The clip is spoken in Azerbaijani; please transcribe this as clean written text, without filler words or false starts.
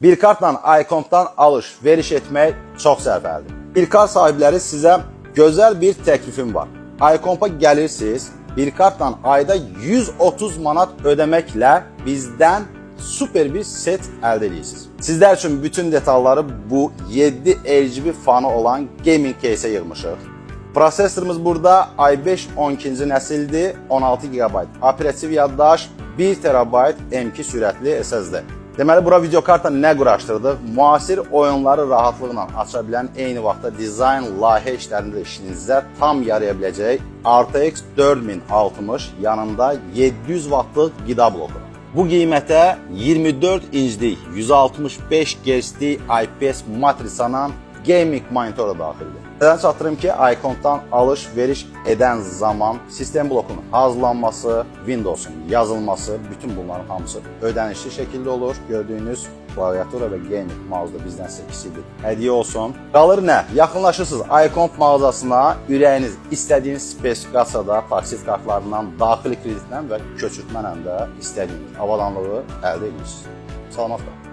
Bir kartla iComp'dan alış-veriş etmək çox sərfəlidir. Bir kart sahibləri sizə gözəl bir təklifim var. iComp'a gəlirsiniz, bir kartla ayda 130 manat ödəməklə bizdən super bir set əldə edirsiniz. Sizlər üçün bütün detalları bu 7 RGB fanı olan gaming case-ə yığmışıq. Prosesorumuz burada i5 12-ci nəsildir, 16 GB operativ yaddaş, 1 TB M2 sürətli SSD. Deməli, bura videokartla nə quraşdırdıq? Müasir oyunları rahatlıqla aça bilən, eyni vaxtda dizayn, layihə işlərində işinizdə tam yaraya biləcək RTX 4060 yanında 700 W'lıq qida bloku. Bu qiymətə 24 inclik 165 Hz'lik IPS matrisanan gaming monitoru daxildir. Nədən çatdırım ki, iComp'dan alış-veriş edən zaman sistem blokunun hazırlanması, Windows'un yazılması, bütün bunların hamısı ödənişli şəkildə olur. Gördüyünüz klaviatura və gaming mouse da bizdən 8-dir. Hədiyyə olsun. Qalır nə? Yaxınlaşırsınız iComp mağazasına, ürəyiniz istədiyiniz spesifikasiyada taksit kartlarından, daxili kreditlə və köçürtmənlə də istədiyiniz avadanlığı əldə edirsiniz. Salamat qalın.